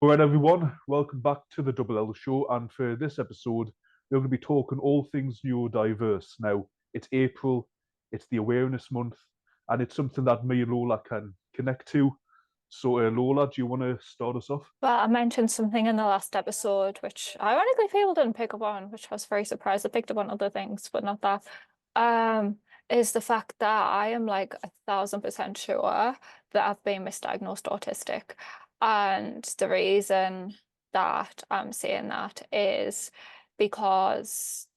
All right, everyone, welcome back to the Double L Show. And for this episode, we're going to be talking all things neurodiverse. Now, it's April, it's the awareness month, and it's something that me and Lola can connect to. So, Lola, do you want to start us off? Well, I mentioned something in the last episode, which ironically people didn't pick up on, which I was very surprised. I picked up on other things, but not that. Um, is the fact that I am like 1,000% sure that I've been misdiagnosed autistic. And the reason that I'm saying that is because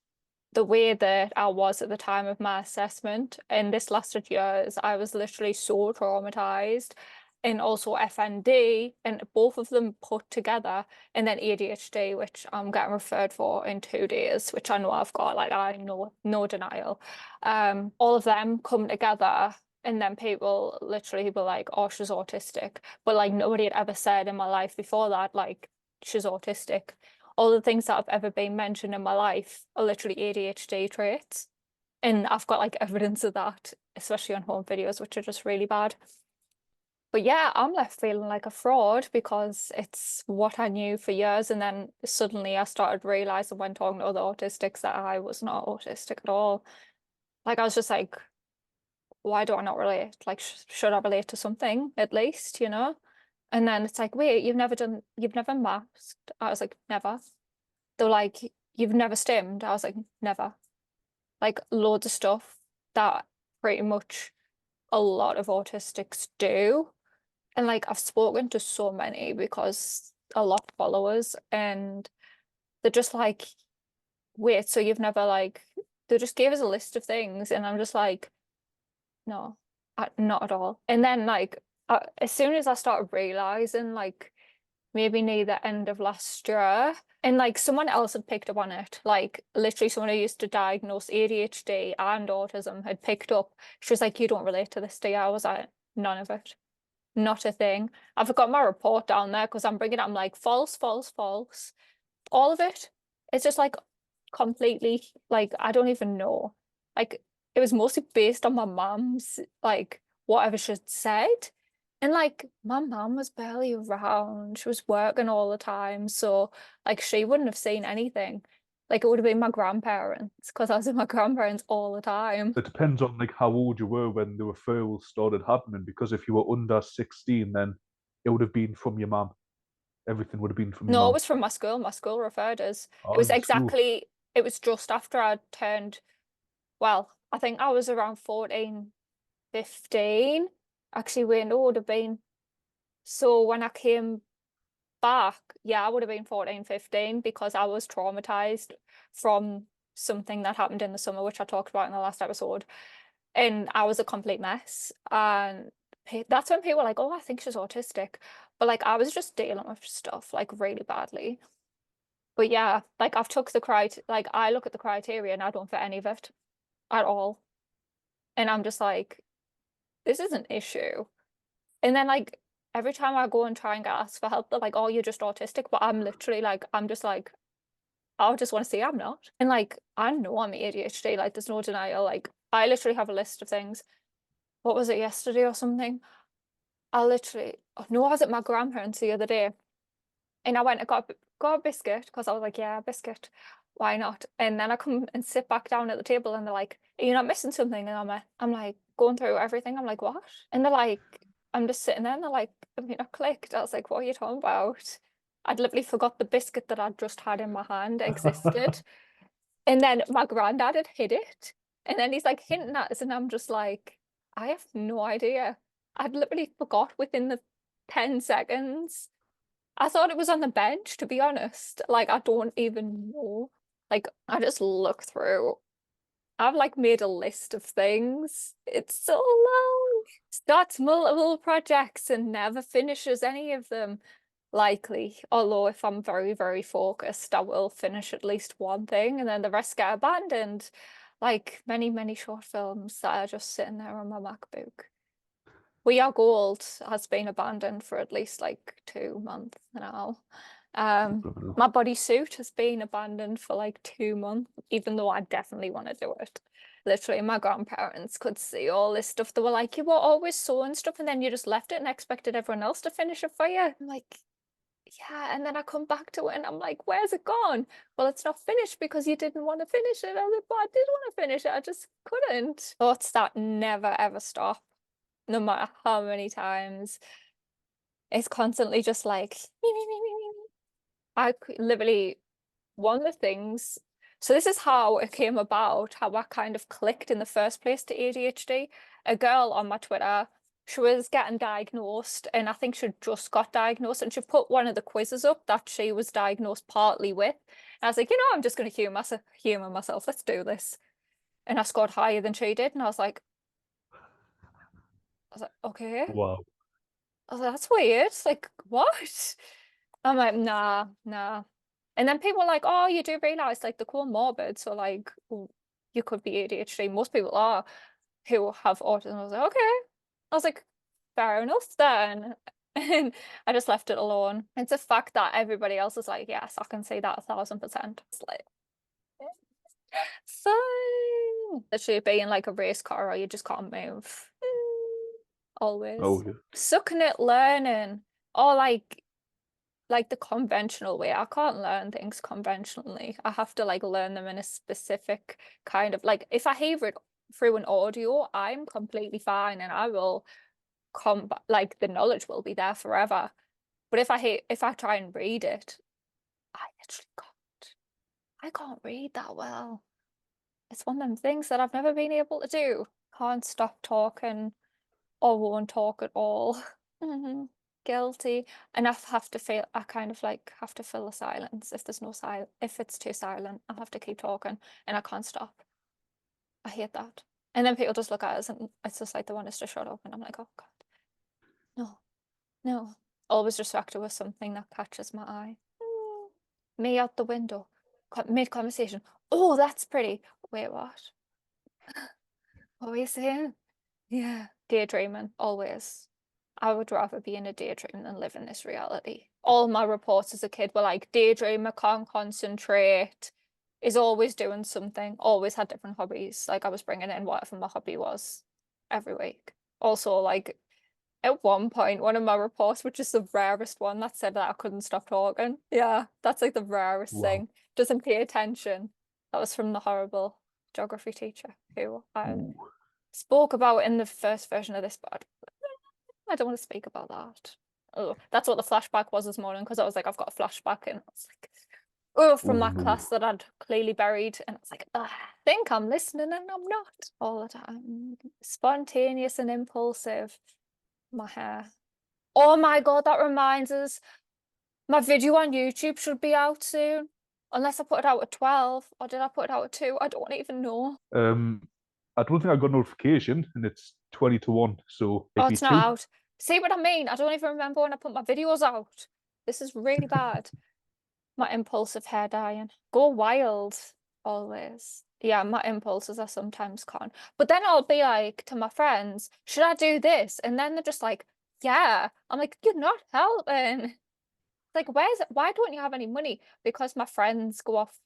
the way that I was at the time of my assessment, and this lasted years, I was literally so traumatized. And also FND, and both of them put together, and then ADHD, which I'm getting referred for in 2 days, which I know I've got, like I know, no denial. All of them come together, and then people literally were like, "Oh, she's autistic," but like nobody had ever said in my life before that, like she's autistic. All the things that have ever been mentioned in my life are literally ADHD traits. And I've got like evidence of that, especially on home videos, which are just really bad. But yeah, I'm left feeling like a fraud because it's what I knew for years. And then suddenly I started realizing when talking to other autistics that I was not autistic at all. Like I was just like, why do I not relate? Like, should I relate to something at least, you know? And then it's like, wait, you've never masked. I was like, never. They're like, you've never stimmed. I was like, never. Like loads of stuff that pretty much a lot of autistics do. And like I've spoken to so many because a lot of followers and they're just like, wait, so you've never like they just gave us a list of things and I'm just like, no, not at all. And then like as soon as I started realizing like maybe near the end of last year. And like someone else had picked up on it. Like literally someone who used to diagnose ADHD and autism had picked up. She was like, you don't relate to this, do you? I was like, none of it. Not a thing. I've got my report down there because I'm bringing it. I'm like, false, false, false. All of it. It's just like completely, like, I don't even know. Like, it was mostly based on my mum's, like, whatever she'd said. And like, my mum was barely around. She was working all the time. So, like, she wouldn't have seen anything. Like, it would have been my grandparents because I was with my grandparents all the time. It depends on like how old you were when the referrals started happening. Because if you were under 16, then it would have been from your mum. Everything would have been from your No, it mum. was from my school. My school referred us. It Oh, was your school. it was just after I turned, well, I think I was around 14, 15. Actually, wait, no, it would have been. So when I came back, yeah, I would have been 14, 15 because I was traumatized from something that happened in the summer, which I talked about in the last episode. And I was a complete mess. And that's when people were like, oh, I think she's autistic. But like, I was just dealing with stuff like really badly. But yeah, like I've took the like I look at the criteria and I don't fit any of it at all. And I'm just like, this is an issue. And then like every time I go and try and get asked for help, they're like, oh, you're just autistic. But I'm literally like, I'm just like, I just want to say I'm not. And like, I know I'm ADHD, like there's no denial. Like I literally have a list of things. What was it yesterday or something? I literally, oh, no, I was at my grandparents the other day and I went and got a biscuit because I was like, yeah, biscuit. Why not? And then I come and sit back down at the table and they're like, are you not missing something? And I'm like going through everything. I'm like, what? And they're like, I'm just sitting there and they're like, have you not clicked? I was like, what are you talking about? I'd literally forgot the biscuit that I'd just had in my hand existed. And then my granddad had hid it. And then he's like hinting at us, and I'm just like, I have no idea. I'd literally forgot within the 10 seconds. I thought it was on the bench, to be honest. Like, I don't even know. Like, I just look through. I've like made a list of things. It's so long. Starts multiple projects and never finishes any of them, likely. Although if I'm very, very focused, I will finish at least one thing and then the rest get abandoned. Like many, many short films that are just sitting there on my MacBook. We Are Gold has been abandoned for at least like 2 months now. My bodysuit has been abandoned for like 2 months, even though I definitely want to do it. Literally, my grandparents could see all this stuff. They were like, you were always sewing stuff, and then you just left it and expected everyone else to finish it for you. I'm like, yeah, and then I come back to it and I'm like, where's it gone? Well, it's not finished because you didn't want to finish it. I was like, but I did want to finish it. I just couldn't. Thoughts that never ever stop, no matter how many times. It's constantly just like, me, me, me, me, me, me. Literally, one of the things, so this is how it came about, how I kind of clicked in the first place to ADHD. A girl on my Twitter, she was getting diagnosed, and I think she just got diagnosed, and she put one of the quizzes up that she was diagnosed partly with. And I was like, I'm just going to humor myself. Let's do this. And I scored higher than she did, and I was like, okay. Wow. I was like, that's weird. It's like, what? I'm like, nah. And then people are like, oh, you do realize like the comorbid, so like you could be ADHD. Most people are who have autism. I was like, okay. I was like, fair enough then. And I just left it alone. It's a fact that everybody else is like, yes, I can see that 1000%. It's like, fine. Literally being like a race car or you just can't move. Always. Oh yeah. Sucking at learning. Or like the conventional way. I can't learn things conventionally. I have to like learn them in a specific kind of like, if I hear it through an audio, I'm completely fine and I will like the knowledge will be there forever. But if I try and read it, I literally can't. I can't read that well. It's one of them things that I've never been able to do. Can't stop talking or won't talk at all. Guilty. And I kind of like have to fill the silence. If there's no silence, if it's too silent, I'll have to keep talking and I can't stop. I hate that. And then people just look at us and it's just like they want us to shut up and I'm like, oh God. No. Always distracted with something that catches my eye. Me out the window. Mid-conversation. Oh, that's pretty. Wait, what? What were you saying? Yeah. Daydreaming, always. I would rather be in a daydream than live in this reality. All my reports as a kid were like, daydreamer, can't concentrate, is always doing something, always had different hobbies. Like I was bringing in whatever my hobby was every week. Also, like at one point, one of my reports, which is the rarest one, that said that I couldn't stop talking. Yeah, that's like the rarest thing. Doesn't pay attention. That was from the horrible geography teacher who I spoke about in the first version of this, but I don't want to speak about that. Oh, that's what the flashback was this morning because I was like, I've got a flashback, and I was like, oh, from that class that I'd clearly buried, and I was like, I think I'm listening and I'm not all the time. Spontaneous and impulsive. My hair. Oh my God, that reminds us. My video on YouTube should be out soon. Unless I put it out at 12, or did I put it out at 2? I don't even know. I don't think I got a notification, and it's 20 to 1, so Oh, it'd it's be not 2. out. See what I mean? I don't even remember when I put my videos out. This is really bad. My impulsive hair dyeing. Go wild, always. Yeah, my impulses are sometimes con. But then I'll be like to my friends, should I do this? And then they're just like, yeah. I'm like, you're not helping. Like, why don't you have any money? Because my friends go off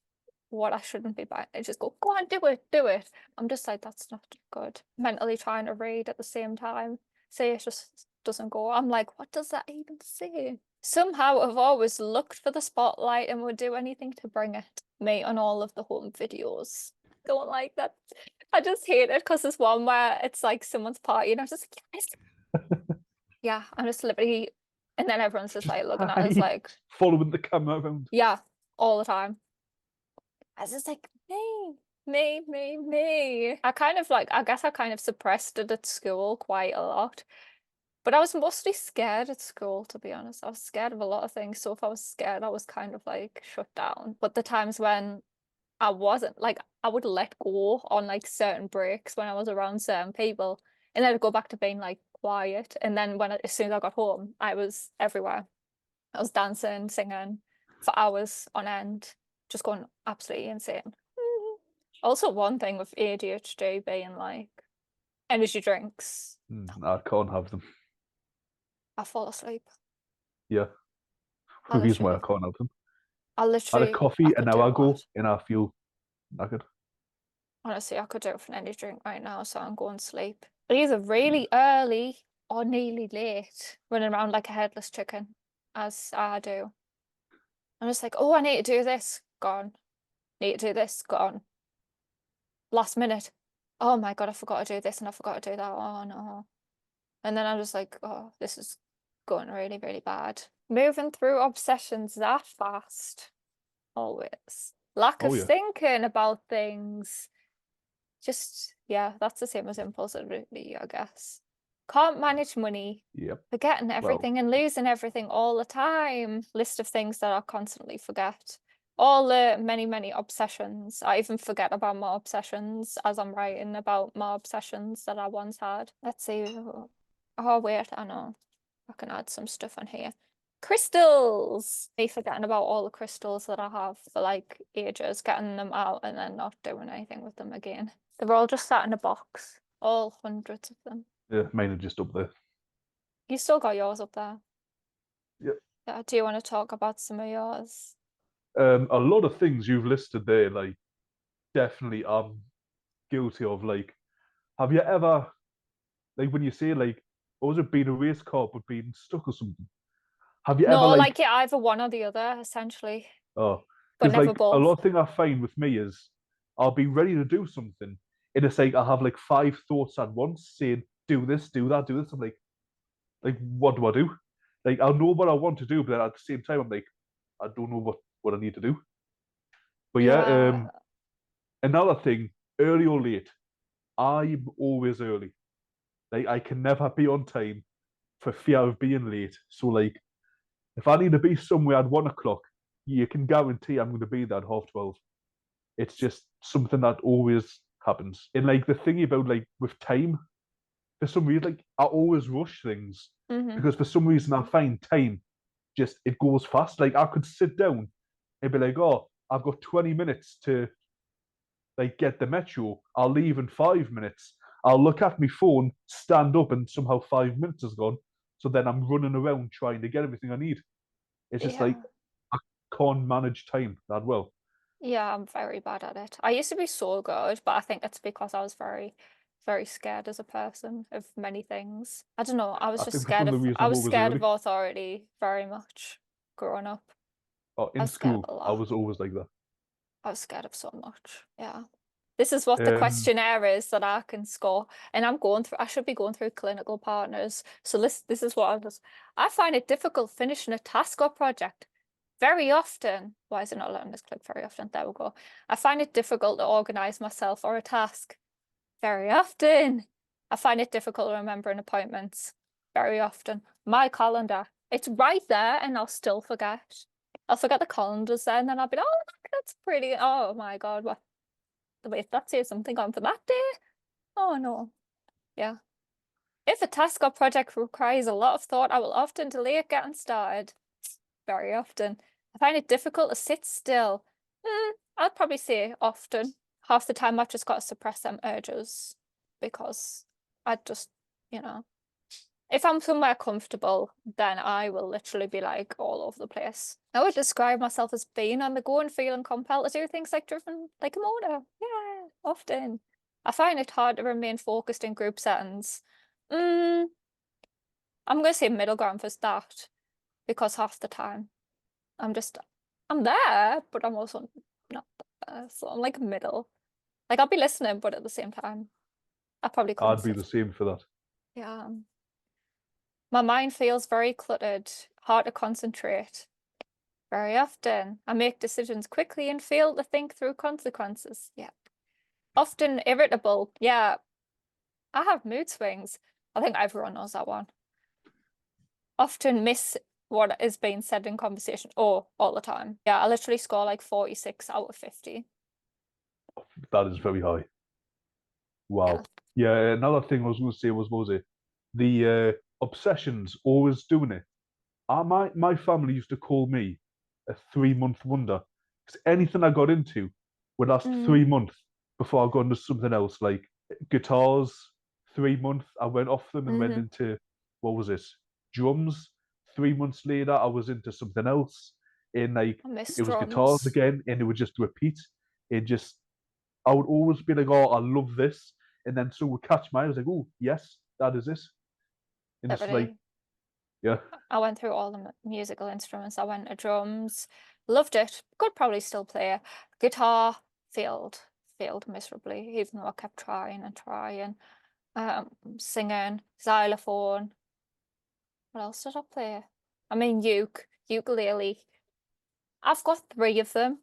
what I shouldn't be buying. They just go on, do it. I'm just like, that's not good. Mentally trying to read at the same time. Say it just doesn't go. I'm like, what does that even say? Somehow I've always looked for the spotlight and would do anything to bring it. Me on all of the home videos. Don't like that. I just hate it because there's one where it's like someone's party and I'm just like, yes. Yeah, I'm just literally, and then everyone's just like looking at us like following the camera around. Yeah, all the time. I was just like, me. I guess I kind of suppressed it at school quite a lot. But I was mostly scared at school, to be honest. I was scared of a lot of things. So if I was scared, I was kind of like shut down. But the times when I wasn't, like I would let go on like certain breaks when I was around certain people. And then I'd go back to being like quiet. And then as soon as I got home, I was everywhere. I was dancing, singing for hours on end, just going absolutely insane. Also, one thing with ADHD being like energy drinks, I can't have them. I fall asleep. Yeah. I The reason why I literally, can't have them. I I had a literally, coffee could an do hour a ago, lot. and I feel knackered. Honestly, I could do it with an energy drink right now, so I'm going to sleep. But either really early or nearly late, running around like a headless chicken. as I do. I'm just like, oh, I need to do this, gone. Need to do this, gone. Last minute, oh my God, I forgot to do this and I forgot to do that. Oh no. And then I'm just like, oh, this is going really, really bad. Moving through obsessions that fast. Always. Lack Oh of yeah. thinking about things. Just, yeah, that's the same as impulsivity, I guess. Can't manage money. Yep. Forgetting Well, everything and losing everything all the time. List of things that I constantly forget. All the many, many obsessions. I even forget about my obsessions as I'm writing about my obsessions that I once had. Let's see. Oh, wait, I know. I can add some stuff on here. Crystals! Me forgetting about all the crystals that I have for like ages, getting them out and then not doing anything with them again. They're all just sat in a box. All hundreds of them. yeah, mine are just up there. You still got yours up there. Yep. Yeah, do you want to talk about some of yours? A lot of things you've listed there, like definitely I'm guilty of. Like, have you ever, like, when you say like, what was it, being a race car but being stuck or something? Have you ever No, like, like yeah, either one or the other, essentially, oh, but because never like a both. lot of thing I find with me is I'll be ready to do something, and it's like I'll have like five thoughts at once saying, do this, do that, do this. I'm like, what do I do? Like, I'll know what I want to do, but at the same time, I'm like, I don't know what I need to do. But yeah, Yeah, another thing, early or late, I'm always early. Like, I can never be on time for fear of being late. So, like, if I need to be somewhere at 1 o'clock, you can guarantee I'm going to be there at 12:30. It's just something that always happens. And like the thing about like with time, for some reason, like I always rush things because for some reason I find time just it goes fast. Like I could sit down and be like, oh, I've got 20 minutes to like get the metro. I'll leave in 5 minutes. I'll look at my phone, stand up, and somehow 5 minutes has gone. So then I'm running around trying to get everything I need. It's just like yeah. I can't manage time that well. Yeah, I'm very bad at it. I used to be so good, but I think it's because I was very, very scared as a person of many things. I don't know. I was I just think that's scared one of of, the reasons I I'm was always scared of early. authority very much growing up. Oh, I in was scared of school, a I lot. was always like that. I was scared of so much. Yeah. This is what the Um, questionnaire is that I can score. And I'm going through, I should be going through clinical partners. So this is what I find it difficult finishing a task or project. Very often, why is it not letting us click very often? There we go. I find it difficult to organize myself or a task. Very often. I find it difficult to remember an appointments. Very often. My calendar, it's right there and I'll still forget. I'll forget the calendar's there and then I'll be, oh, look, that's pretty. Oh my God, what? Wait, that says something on for that day? Oh no. Yeah. If a task or project requires a lot of thought, I will often delay it getting started. Very often. I find it difficult to sit still. I'd probably say often. Half the time I've just got to suppress them urges because I just, you know, if I'm somewhere comfortable, then I will literally be like all over the place. I would describe myself as being on the go and feeling compelled to do things like driven like a motor. Yeah, often. I find it hard to remain focused in group settings. I'm going to say middle ground for that because half the time I'm there, but I'm also not there. So I'm like middle. Like I'll be listening, but at the same time, I probably couldn't I'd be sit. the same for that. Yeah. My mind feels very cluttered, hard to concentrate. Very often, I make decisions quickly and fail to think through consequences. Yeah. Often irritable. Yeah. I have mood swings. I think everyone knows that one. Often miss what is being said in conversation. Oh, all the time. Yeah, I literally score like 46 out of 50. That is very high. Yeah. Wow. Yeah, another thing I was going to say was it? The obsessions, always doing it. My family used to call me a 3 month wonder because anything I got into would last Mm, 3 months before I got into something else. Like guitars, 3 months, I went off them and went hmm into what was it? Drums. 3 months later, I was into something else. And like I miss it was guitars drums. again, and it would just repeat. It just I would always be like, oh, I love this. And then someone would catch my eye. I was like, oh, yes, that is it. And it's like, Every Yeah. I went through all the musical instruments. I went to drums, loved it. Could probably still play. Guitar failed miserably, even though I kept trying and trying. Singing, xylophone. What else did I play? I mean, ukulele. I've got 3 of them,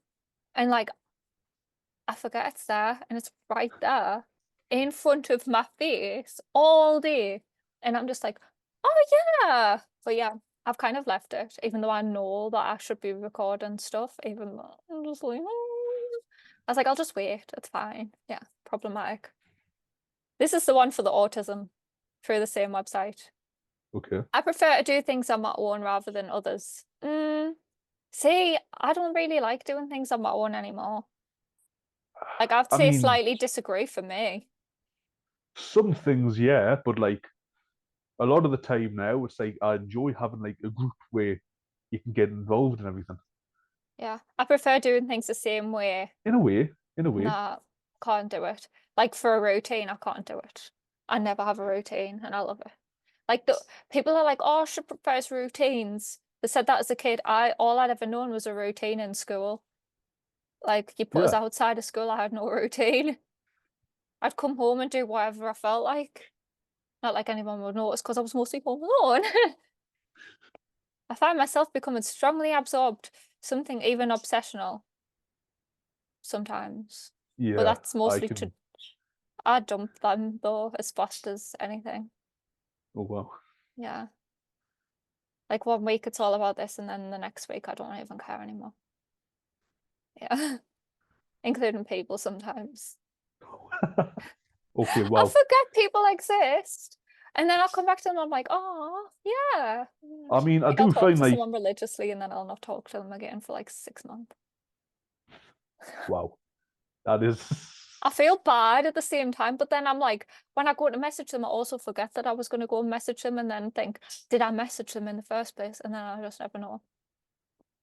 and like I forget it's there, and it's right there in front of my face all day, and I'm just like, oh yeah. But yeah, I've kind of left it, even though I know that I should be recording stuff. Even though I'm just like, "Oh." I was like, I'll just wait. It's fine. Yeah, problematic. This is the one for the autism through the same website. Okay. I prefer to do things on my own rather than others. See, I don't really like doing things on my own anymore. Like, I'd I say mean, slightly disagree for me. some things, yeah, but like a lot of the time now, it's like I enjoy having like a group where you can get involved in everything. Yeah, I prefer doing things the same way. In a way, in a way. Nah, can't do it. Like for a routine, I can't do it. I never have a routine, and I love it. Like the people are like, "Oh, she prefers routines." They said that as a kid. All I'd ever known was a routine in school. Like you put us Yeah. outside of school, I had no routine. I'd come home and do whatever I felt like. Not like anyone would notice because I was mostly home alone. I find myself becoming strongly absorbed, something even obsessional sometimes. But Yeah. that's I mostly to can. I dump them though as fast as anything. Oh wow. Yeah. Like 1 week it's all about this, and then the next week I don't even care anymore. Yeah. Including people sometimes. Okay. I Wow. forget people exist. And then I'll come back to them, I'm like, oh yeah. I mean, I Like I'll do talk find to like someone religiously and then I'll not talk to them again for like 6 months. wow. That is. I feel bad at the same time, but then I'm like, when I go to message them, I also forget that I was going to go and message them and then think, did I message them in the first place? And then I just never know.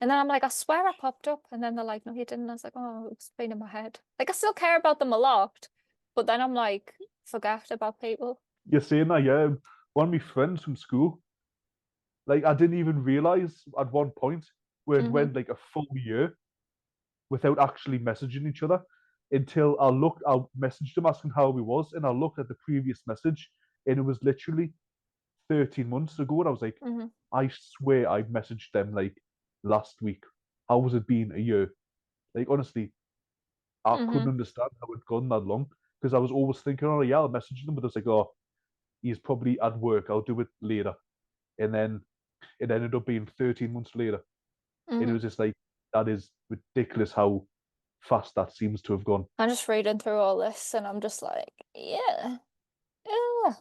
And then I'm like, I swear I popped up. And then they're like, no, you didn't. I was like, oh, it's been in my head. Like, I still care about them a lot, but then I'm like, forget about people. You're saying that, yeah. One of my friends from school, like I didn't even realize at one point we had Hmm. went like a full year without actually messaging each other until I messaged him asking how he was, and I looked at the previous message, and it was literally 13 months ago, and I was like, Hmm. I swear I messaged them like last week. How has it been a year? Like honestly, I couldn't Hmm. understand how it gone that long because I was always thinking, oh yeah, I'll message them, but it's like, oh, he's probably at work. I'll do it later, and then it ended up being 13 months later, and it Hmm. was just like that is ridiculous how fast that seems to have gone. I'm just reading through all this and I'm just like, yeah. Yeah.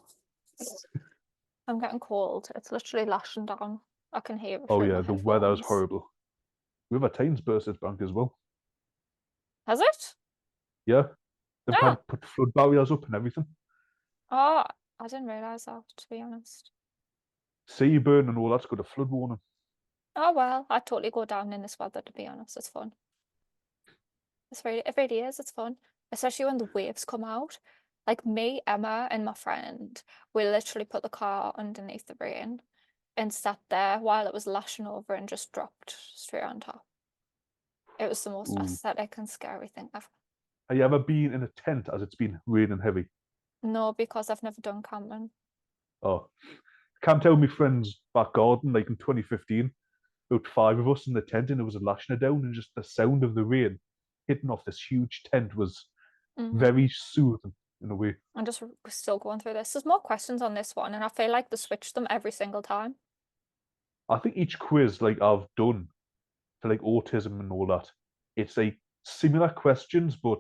I'm getting cold. It's literally lashing down. I can hear it Oh through my yeah, the weather is headphones. horrible. We have a Thames burst bank as well. Has it? Yeah, they've No. had put flood barriers up and everything. Oh, I didn't realize that, to be honest. Sea burn and all that's got a flood warning. Oh well, I'd totally go down in this weather, to be honest. It's fun. It really is. It's fun, especially when the waves come out. Like me, Emma, and my friend, we literally put the car underneath the rain and sat there while it was lashing over and just dropped straight on top. It was the most Ooh. aesthetic and scary thing ever. Have you ever been in a tent as it's been raining heavy? No, because I've never done camping. Oh, can't tell my friends back garden like in 2015. About 5 of us in the tent and it was lashing it down, and just the sound of the rain hitting off this huge tent was Hmm. very soothing in a way. I'm just still going through this. There's more questions on this one, and I feel like they switch them every single time. I think each quiz like I've done for like autism and all that, it's like similar questions, but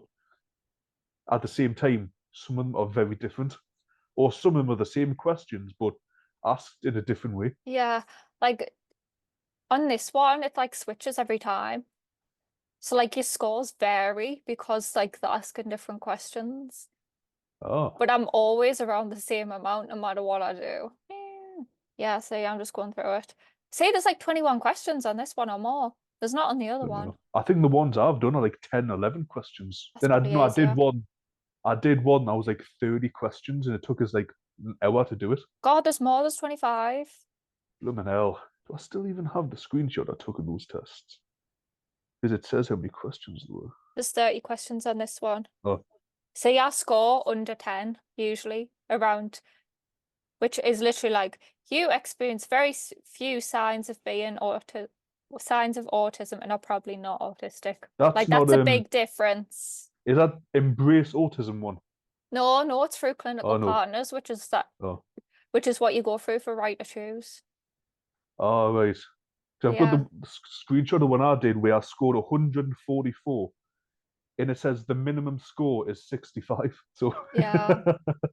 at the same time, some of them are very different, or some of them are the same questions but asked in a different way. Yeah, like on this one, it like switches every time. So like your scores vary because like they're asking different questions. Oh, But I'm always around the same amount no matter what I do. Yeah, see, I'm just going through it. See, there's like 21 questions on this one or more. There's not on the other I don't one. know. I think the ones I've done are like 10, 11 questions. That's Then I pretty no, I easy. did Yeah. one. I did one. I was like 30 questions, and it took us like an hour to do it. God, there's more. There's 25. Blooming hell. Do I still even have the screenshot I took of those tests? Because it says how many questions there were. There's 30 questions on this one. Oh. So your score under 10, usually, around, which is literally like, you experience very few signs of being signs of autism and are probably not autistic. That's Like, not that's a big difference. Is that Embrace Autism one? No, it's through clinical Oh no. partners, which is Oh. which is what you go through for right to choose. Oh right. So I've got Yeah. the screenshot of one I did where I scored 144, and it says the minimum score is 65. So Yeah.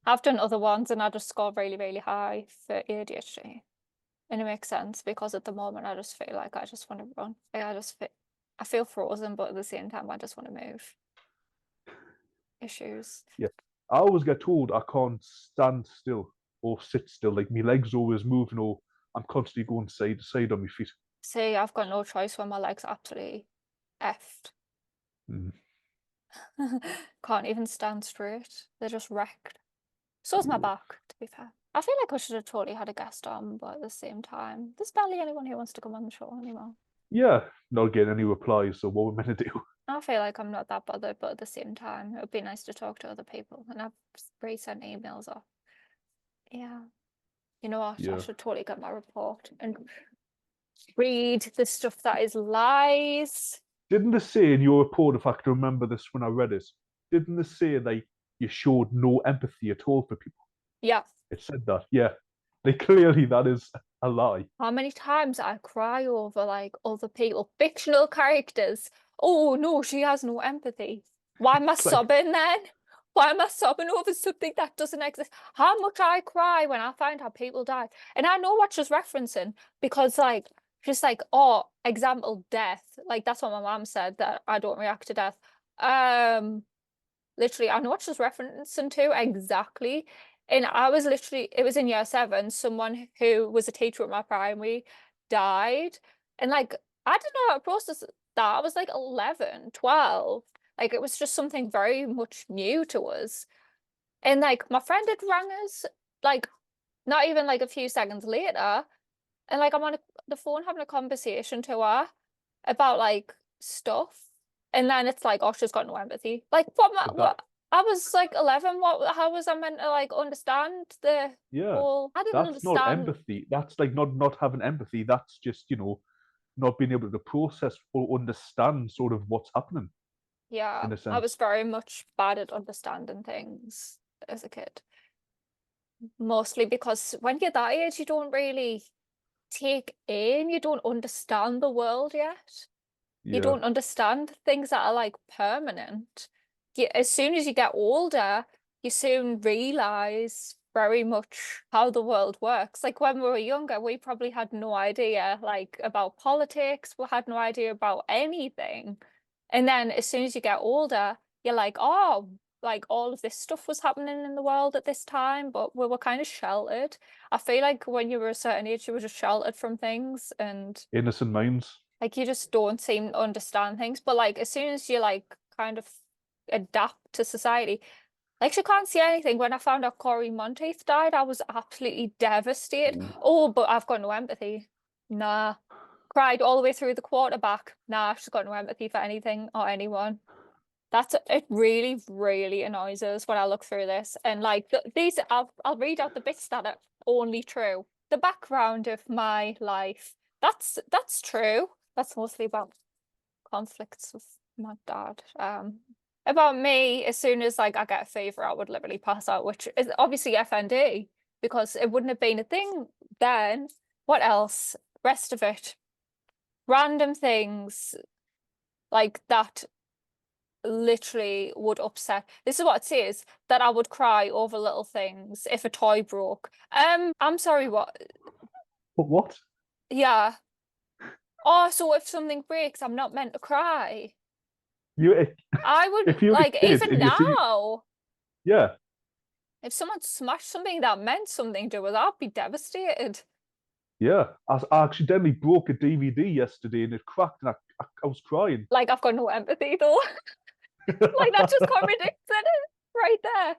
I've done other ones and I just score really, really high for ADHD. And it makes sense because at the moment I just feel like I just want to run. I feel frozen, but at the same time I just want to move. Issues. yeah, I always get told I can't stand still or sit still. Like my legs always moving, or I'm constantly going side to side on my feet. See, I've got no choice when my legs are absolutely effed. Mm. Can't even stand straight. They're just wrecked. So's my back, to be fair. I feel like I should have totally had a guest on, but at the same time, there's barely anyone who wants to come on the show anymore. Yeah, not getting any replies. So what we're meant to do? I feel like I'm not that bothered, but at the same time, it would be nice to talk to other people. And I've resent emails off. Yeah. You know what? I should totally get my report and read the stuff that is lies. Didn't they say in your report, if I can remember this when I read it, didn't they say like you showed no empathy at all for people? Yeah. It said that. Yeah. Like clearly that is a lie. How many times I cry over like other people, fictional characters. Oh no, she has no empathy. Why am I sobbing then? Why am I sobbing over something that doesn't exist? How much I cry when I find how people die. And I know what she's referencing because like just like, oh, example, death. Like that's what my mom said, that I don't react to death. Literally, I know what she's referencing to exactly. And I was literally, it was in year 7, someone who was a teacher at my primary died. And like, I didn't know how to process that. I was like 11, 12. Like, it was just something very much new to us. And like, my friend had rang us, like, not even like a few seconds later. And like, I'm on the phone having a conversation to her about like stuff. And then it's like, oh, she's got no empathy. Like, what? I was like 11. How was I meant to like understand the whole? I didn't That's not understand. empathy. That's like not having empathy. That's just, not being able to process or understand sort of what's happening. Yeah, In a sense. I was very much bad at understanding things as a kid. Mostly because when you're that age, you don't really take in, you don't understand the world yet. You don't understand things that are like permanent. As soon as you get older, you soon realize very much how the world works. Like when we were younger, we probably had no idea like about politics. We had no idea about anything. And then as soon as you get older, you're like, oh, like all of this stuff was happening in the world at this time, but we were kind of sheltered. I feel like when you were a certain age, you were just sheltered from things and innocent minds. like you just don't seem to understand things. But like as soon as you like kind of adapt to society, like she can't see anything. When I found out Corey Monteith died, I was absolutely devastated. Oh, but I've got no empathy. Nah. Cried all the way through the quarterback. Nah, she's got no empathy for anything or anyone. It really, really annoys us when I look through this. And like these, I'll read out the bits that are only true. The background of my life. That's true. That's mostly about conflicts with my dad. About me, as soon as like I get a fever, I would literally pass out, which is obviously FND because it wouldn't have been a thing then. What else? Rest of it. Random things like that literally would upset. This is what it says, that I would cry over little things if a toy broke. I'm sorry, what? But what? Yeah. Oh, so if something breaks, I'm not meant to cry. I would if you're like a kid even and you see, now. yeah, If someone smashed something that meant something to us, I'd be devastated. yeah. I accidentally broke a DVD yesterday and it cracked and I was crying. Like I've got no empathy though. Like that just contradicts it right there.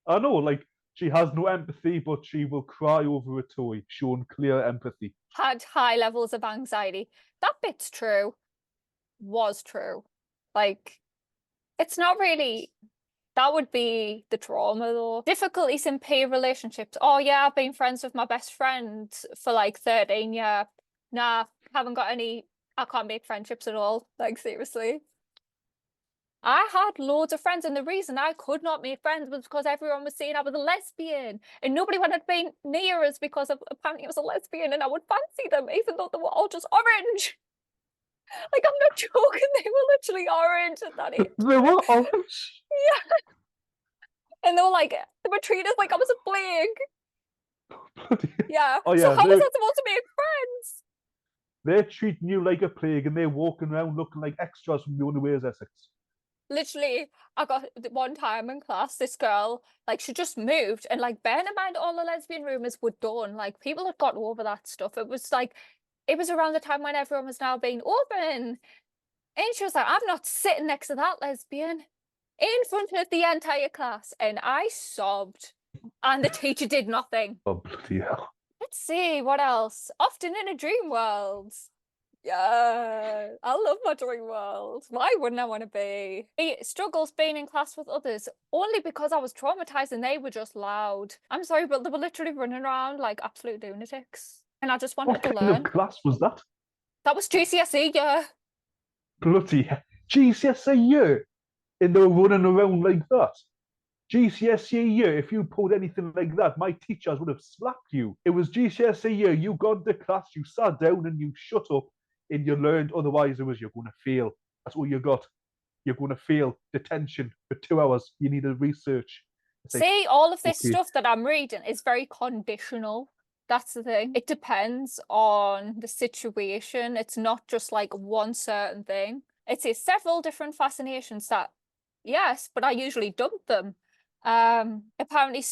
I know, like she has no empathy, but she will cry over a toy, showing clear empathy. had high levels of anxiety. That bit's true. Was true. Like, it's not really, that would be the trauma though. Difficulties in peer relationships. Oh yeah, I've been friends with my best friend for like 13 years. Nah, haven't got any, I can't make friendships at all. Like, seriously. I had loads of friends, and the reason I could not make friends was because everyone was saying I was a lesbian, and nobody wanted to be near us because of apparently I was a lesbian, and I would fancy them, even though they were all just orange. Like, I'm not joking, they were literally orange at that age. They were orange. Yeah. And they were like, they were treated like I was a plague. Yeah. Oh, So yeah, how was I supposed to make friends? they're treating you like a plague, and they're walking around looking like extras from the Unawares Essex. Literally, I got one time in class, this girl, like, she just moved, and like, bearing in mind all the lesbian rumors were done, like, people had got over that stuff. It was like, it was around the time when everyone was now being open, and she was like, I'm not sitting next to that lesbian in front of the entire class, and I sobbed, and the teacher did nothing. Oh, bloody hell. Let's see what else. Often in a dream world. Yeah, I love my dream world. Why wouldn't I want to be? Struggles being in class with others only because I was traumatized and they were just loud. I'm sorry, but they were literally running around like absolute lunatics, and I just wanted What to kind learn. of class was that? That was GCSE, yeah. Bloody hell. GCSE year, and they were running around like that. GCSE year, if you pulled anything like that, my teachers would have slapped you. It was GCSE year, you got to class, you sat down and you shut up and you learned. Otherwise, it was you're going to fail. That's all you got. You're going to fail. Detention for 2 hours. You need to research. See, all of this okay. stuff that I'm reading is very conditional. That's the thing. It depends on the situation. It's not just like one certain thing. It says several different fascinations that, yes, but I usually dump them. Apparently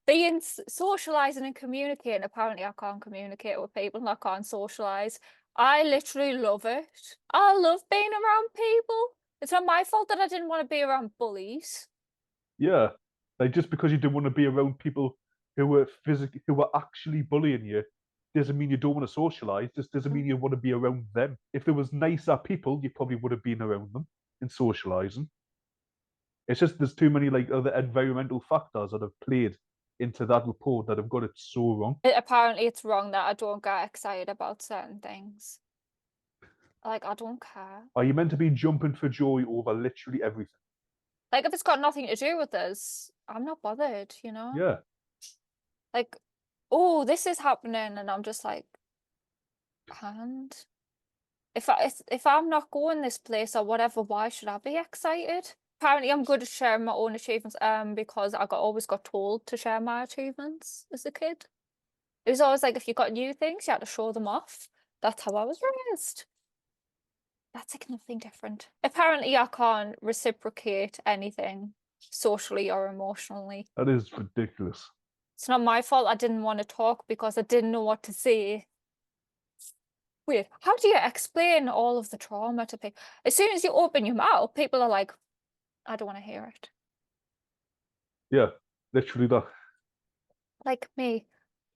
being socializing and communicating, apparently I can't communicate with people and I can't socialize. I literally love it. I love being around people. It's not my fault that I didn't want to be around bullies. Yeah. Like, just because you didn't want to be around people who were actually bullying you, doesn't mean you don't want to socialize. Just doesn't mean you want to be around them. If there was nicer people, you probably would have been around them and socializing. It's just there's too many like other environmental factors that have played into that report that have got it so wrong. Apparently it's wrong that I don't get excited about certain things. Like, I don't care. Are you meant to be jumping for joy over literally everything? Like, if it's got nothing to do with us, I'm not bothered, you know? Yeah. Like, oh, this is happening, and I'm just like, and if I'm not going this place or whatever, why should I be excited? Apparently I'm good at sharing my own achievements, because I always got told to share my achievements as a kid. It was always like, if you got new things, you had to show them off. That's how I was raised. That's like nothing different. Apparently I can't reciprocate anything socially or emotionally. That is ridiculous. It's not my fault I didn't want to talk because I didn't know what to say. Weird. How do you explain all of the trauma to people? As soon as you open your mouth, people are like, I don't want to hear it. Yeah, literally that. Like me,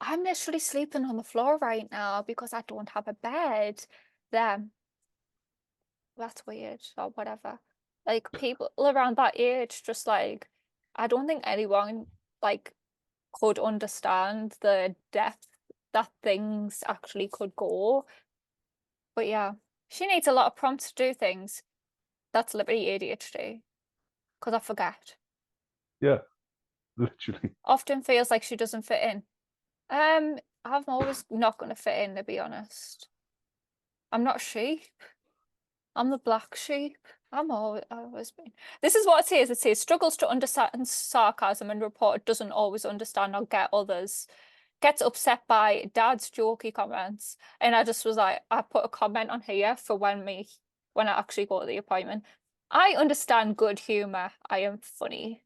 I'm literally sleeping on the floor right now because I don't have a bed. Them. That's weird or whatever. Like, people around that age, just like, I don't think anyone like could understand the depth that things actually could go. But yeah, she needs a lot of prompts to do things. That's literally ADHD. Because I forget. Yeah, literally. Often feels like she doesn't fit in. I'm always not going to fit in, to be honest. I'm not a sheep. I'm the black sheep. I've always been. This is what it says. It says struggles to understand sarcasm and report doesn't always understand or get others. Gets upset by dad's jokey comments. And I just was like, I put a comment on here for when I actually go to the appointment. I understand good humor. I am funny.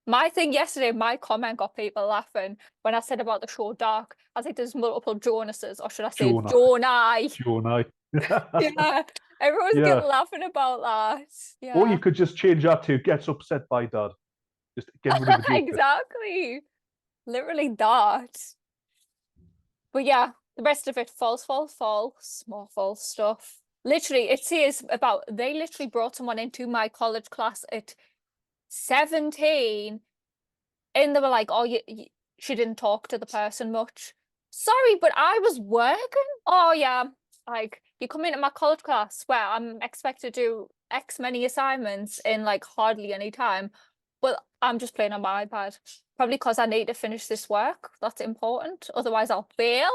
My thing yesterday, my comment got people laughing when I said about the show Dark. I think there's multiple Jonases, or should I say Jonai? Jonai. Yeah, everyone's getting laughing about that. Yeah. Or you could just change that to gets upset by dad. Just get rid of the joke. Exactly. Literally that. But yeah, The rest of it, false, false, false, more false stuff. Literally, it says about, they literally brought someone into my college class at 17, and they were like, oh, she didn't talk to the person much. Sorry, but I was working. Oh, yeah. Like, you come into my college class where I'm expected to do X many assignments in like hardly any time, but I'm just playing on my iPad. Probably because I need to finish this work. That's important. Otherwise, I'll fail.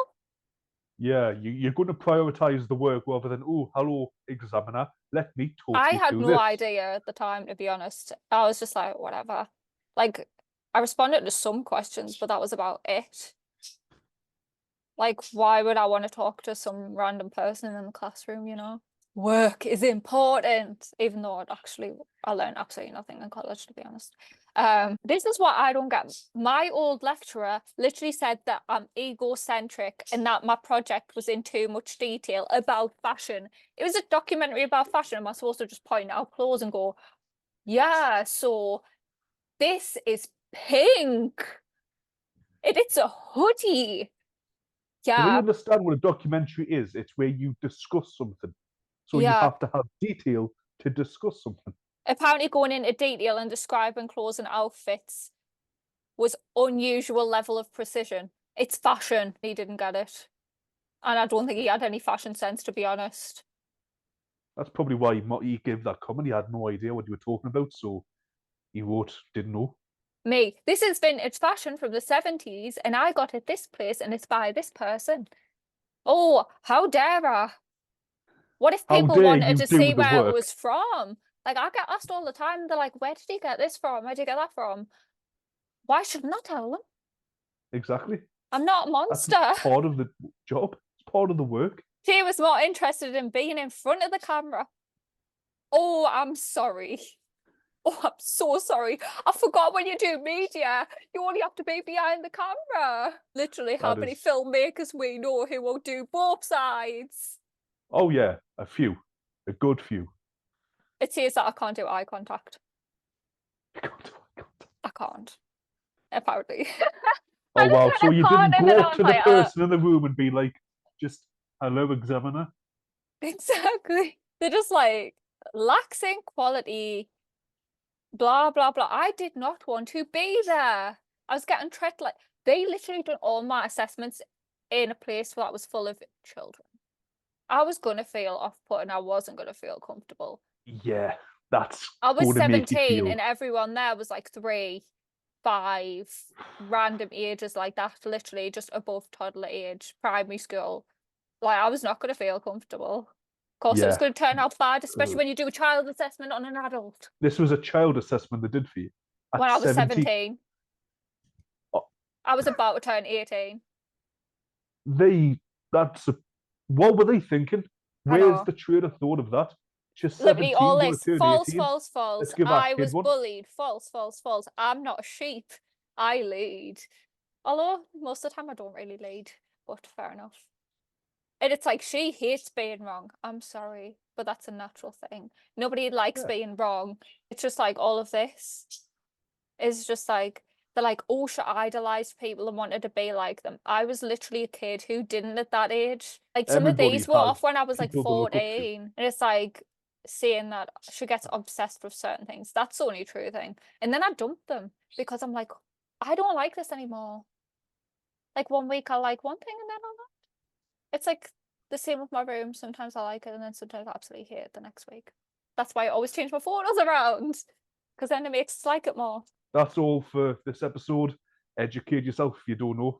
Yeah, you're going to prioritize the work rather than, oh, hello, examiner, let me talk I you had through no this. idea at the time, to be honest. I was just like, whatever. Like, I responded to some questions, but that was about it. Like, why would I want to talk to some random person in the classroom, you know? Work is important, even though I learned absolutely nothing in college, to be honest. This is what I don't get. My old lecturer literally said that I'm egocentric and that my project was in too much detail about fashion. It was a documentary about fashion. Am I supposed to just point out clothes and go, yeah, so this is pink. It's a hoodie. Do they Yeah, understand what a documentary is? It's where you discuss something. So you yeah. have to have detail to discuss something. Apparently going into detail and describing clothes and outfits was unusual level of precision. It's fashion. He didn't get it. And I don't think he had any fashion sense, to be honest. That's probably why he gave that comment. He had no idea what you were talking about, so he wrote, didn't know. Me, this is vintage fashion from the 70s, and I got it this place, and it's by this person. Oh, how dare I? What if How people dare wanted you to do see the where it work? was from? Like, I get asked all the time, they're like, where did he get this from? Where did you get that from? Why shouldn't I tell them? Exactly. I'm not a That's monster. part of the job. It's part of the work. She was more interested in being in front of the camera. Oh, I'm sorry. Oh, I'm so sorry. I forgot when you do media, you only have to be behind the camera. Literally, how many filmmakers we know who will do both sides? Oh yeah, a few. A good few. It says that I can't do eye contact. I can't. Apparently. I Oh just wow, said so I you can't, didn't and then go I up was to the like, person in the room and be like, just, hello, examiner? exactly. They're just like, lacks in quality, blah, blah, blah. I did not want to be there. I was getting treated like, they literally done all my assessments in a place that was full of children. I was going to feel off-put and I wasn't going to feel comfortable. Yeah, that's I was going to make you 17 feel. and everyone there was like 3, 5, random ages like that, literally just above toddler age, primary school. Like, I was not going to feel comfortable. Of course, it was Yeah. going to turn out bad, especially when you do a child assessment on an adult. This was a child assessment they did for you When at I was 17. 17, Oh, I was about to turn 18. That's what were they thinking? I Where's know. the train of thought of that? She's Literally 17, all going to this, turn false, 18. false, false. Let's give our I kid was one. bullied, false, false, false. I'm not a sheep. I lead. Although most of the time I don't really lead, but fair enough. And it's like, she hates being wrong. I'm sorry, but that's a natural thing. Nobody likes being wrong. It's just like all of this is just like, they're like, oh, she idolized people and wanted to be like them. I was literally a kid who didn't at that age. Like, some of Everybody these were has off when I was like people they look up to. 14. And it's like, saying that she gets obsessed with certain things. That's the only true thing. And then I dumped them because I'm like, I don't like this anymore. Like, one week I like one thing and then I'm not. It's like the same with my room. Sometimes I like it and then sometimes I absolutely hate it the next week. That's why I always change my photos around, because then it makes us like it more. That's all for this episode. Educate yourself if you don't know.